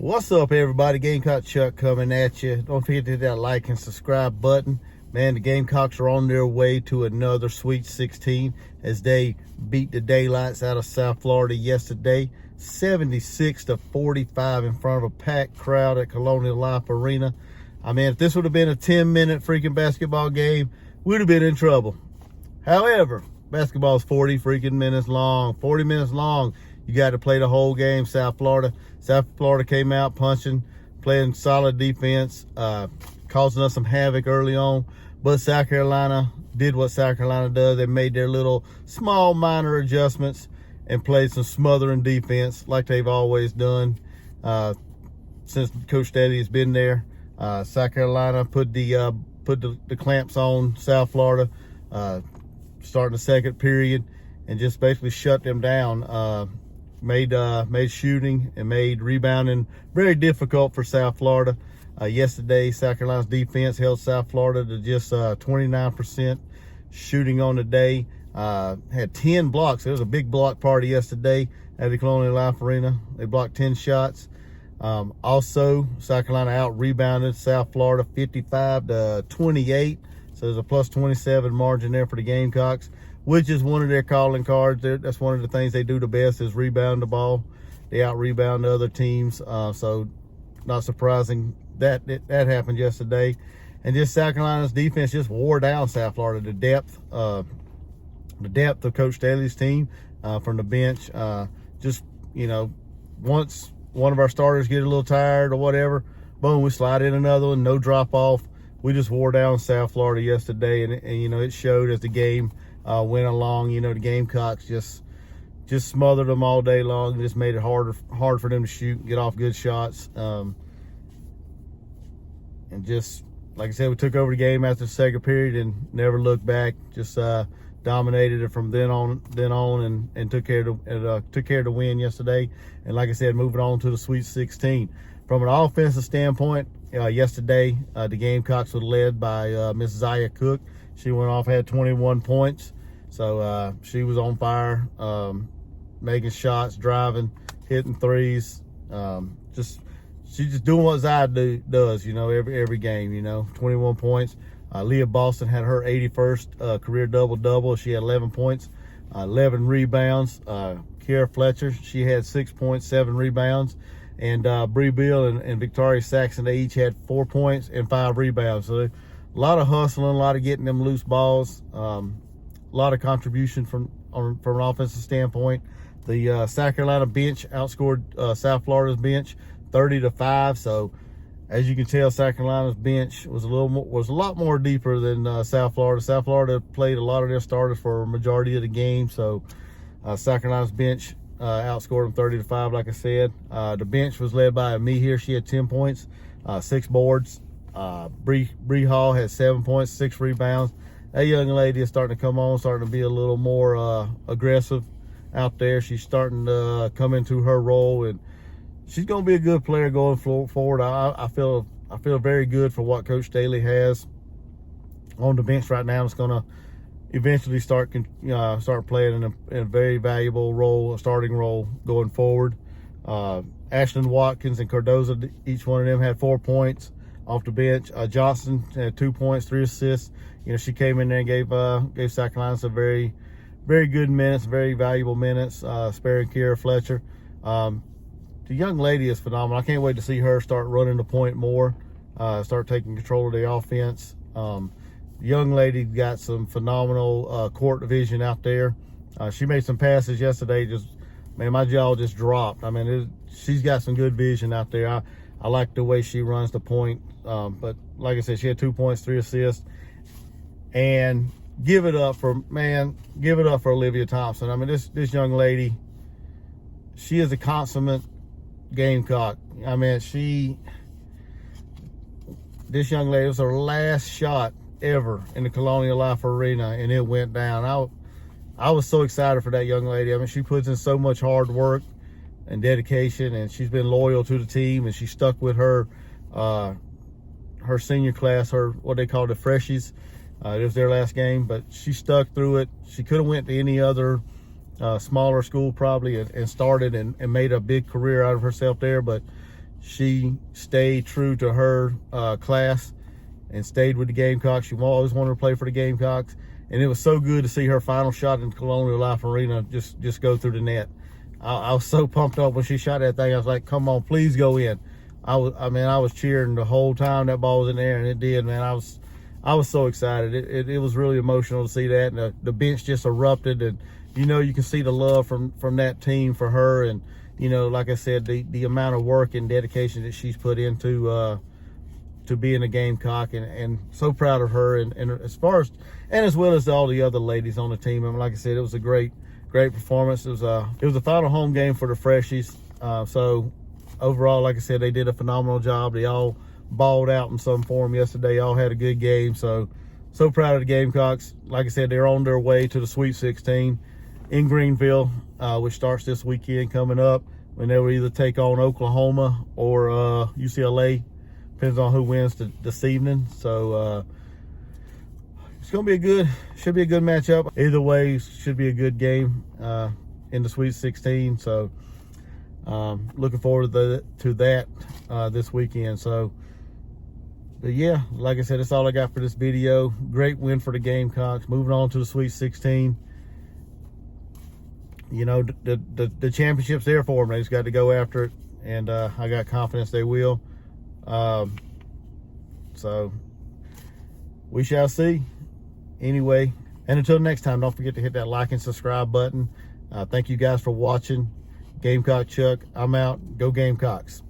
What's up, everybody? Gamecock Chuck coming at you. Don't forget to hit that like and subscribe button. Man, the Gamecocks are on their way to another Sweet 16 as they beat the daylights out of South Florida yesterday, 76-45 in front of a packed crowd at Colonial Life Arena. I mean, if this would have been a 10-minute freaking basketball game, we'd have been in trouble. However, basketball is 40 freaking minutes long. 40 minutes long. You got to play the whole game. South Florida came out punching, playing solid defense, causing us some havoc early on. But South Carolina did what South Carolina does. They made their little small minor adjustments and played some smothering defense like they've always done since Coach Staley has been there. South Carolina put the clamps on South Florida starting the second period and just basically shut them down. Made shooting and made rebounding very difficult for South Florida. Yesterday, South Carolina's defense held South Florida to just 29% shooting on the day. Had 10 blocks. It was a big block party yesterday at the Colonial Life Arena. They blocked 10 shots. Also, South Carolina out-rebounded South Florida 55-28. So there's a plus 27 margin there for the Gamecocks, which is one of their calling cards. That's one of the things they do the best is rebound the ball. They out-rebound the other teams. So not surprising that happened yesterday. And just South Carolina's defense just wore down South Florida. The depth of Coach Staley's team from the bench. Just, once one of our starters get a little tired or whatever, boom, we slide in another one, no drop off. We just wore down South Florida yesterday, and it showed as the game went along. The Gamecocks just smothered them all day long, just made it hard for them to shoot, get off good shots. And just, like I said, we took over the game after the second period and never looked back. Just dominated it from then on, and took care of the win yesterday. And like I said, moving on to the Sweet 16. From an offensive standpoint, yesterday the Gamecocks were led by Miss Zaya Cook. She went off, had 21 points. So she was on fire, making shots, driving, hitting threes. She's just doing what Zaya does, every game, 21 points. Leah Boston had her 81st career double-double. She had 11 points, 11 rebounds. Kiera Fletcher, she had 6 points, 7 rebounds. And Bree Bill and Victoria Saxon, they each had 4 points and 5 rebounds. So a lot of hustling, a lot of getting them loose balls, a lot of contribution from an offensive standpoint. The South Carolina bench outscored South Florida's bench 30-5. So as you can tell, South Carolina's bench was a lot more deeper than South Florida. South Florida played a lot of their starters for a majority of the game. So South Carolina's bench outscored them 30-5, like I said. The bench was led by me here. She had 10 points, 6 boards. Bree Hall had 7 points, 6 rebounds. That young lady is starting to come on, starting to be a little more aggressive out there. She's starting to come into her role, and she's going to be a good player going forward. I feel very good for what Coach Staley has on the bench right now. It's going to eventually start playing in a very valuable role, a starting role going forward. Ashton Watkins and Cardoza, each one of them had 4 points off the bench. Johnson had 2 points, 3 assists. She came in there and gave South Carolina some very, very good minutes, very valuable minutes, sparing Kiera Fletcher. The young lady is phenomenal. I can't wait to see her start running the point more, start taking control of the offense. The young lady got some phenomenal court vision out there. She made some passes yesterday. My jaw just dropped. I mean, she's got some good vision out there. I like the way she runs the point. But like I said, she had 2 points, 3 assists. And give it up for Olivia Thompson. I mean, this young lady, she is a consummate Gamecock. I mean, this young lady, it was her last shot ever in the Colonial Life Arena, and it went down. I was so excited for that young lady. I mean, she puts in so much hard work and dedication, and she's been loyal to the team, and she stuck with her senior class, what they call the freshies. It was their last game, but she stuck through it. She could have went to any other smaller school probably and started and made a big career out of herself there, but she stayed true to her class and stayed with the Gamecocks. She always wanted to play for the Gamecocks, and it was so good to see her final shot in Colonial Life Arena just go through the net. I was so pumped up when she shot that thing. I was like, come on, please go in. I was cheering the whole time that ball was in there, and it did, man. I was so excited. It was really emotional to see that, and the bench just erupted, and you can see the love from that team for her, and like I said, the amount of work and dedication that she's put into to being a Gamecock, and so proud of her, and as well as all the other ladies on the team. I mean, like I said, it was a great performance. It was the final home game for the Freshies. So overall, like I said, they did a phenomenal job. They all balled out in some form yesterday. All had a good game. So proud of the Gamecocks. Like I said, they're on their way to the Sweet 16 in Greenville, which starts this weekend coming up, when they will either take on Oklahoma or UCLA. Depends on who wins this evening. So it's gonna be should be a good matchup. Either way, should be a good game in the Sweet 16. So looking forward to that this weekend. So, but yeah, like I said, that's all I got for this video. Great win for the Gamecocks. Moving on to the Sweet 16. The championship's there for them. They just got to go after it, and I got confidence they will. So we shall see. Anyway, and until next time, don't forget to hit that like and subscribe button. Thank you guys for watching. Gamecock Chuck, I'm out. Go Gamecocks.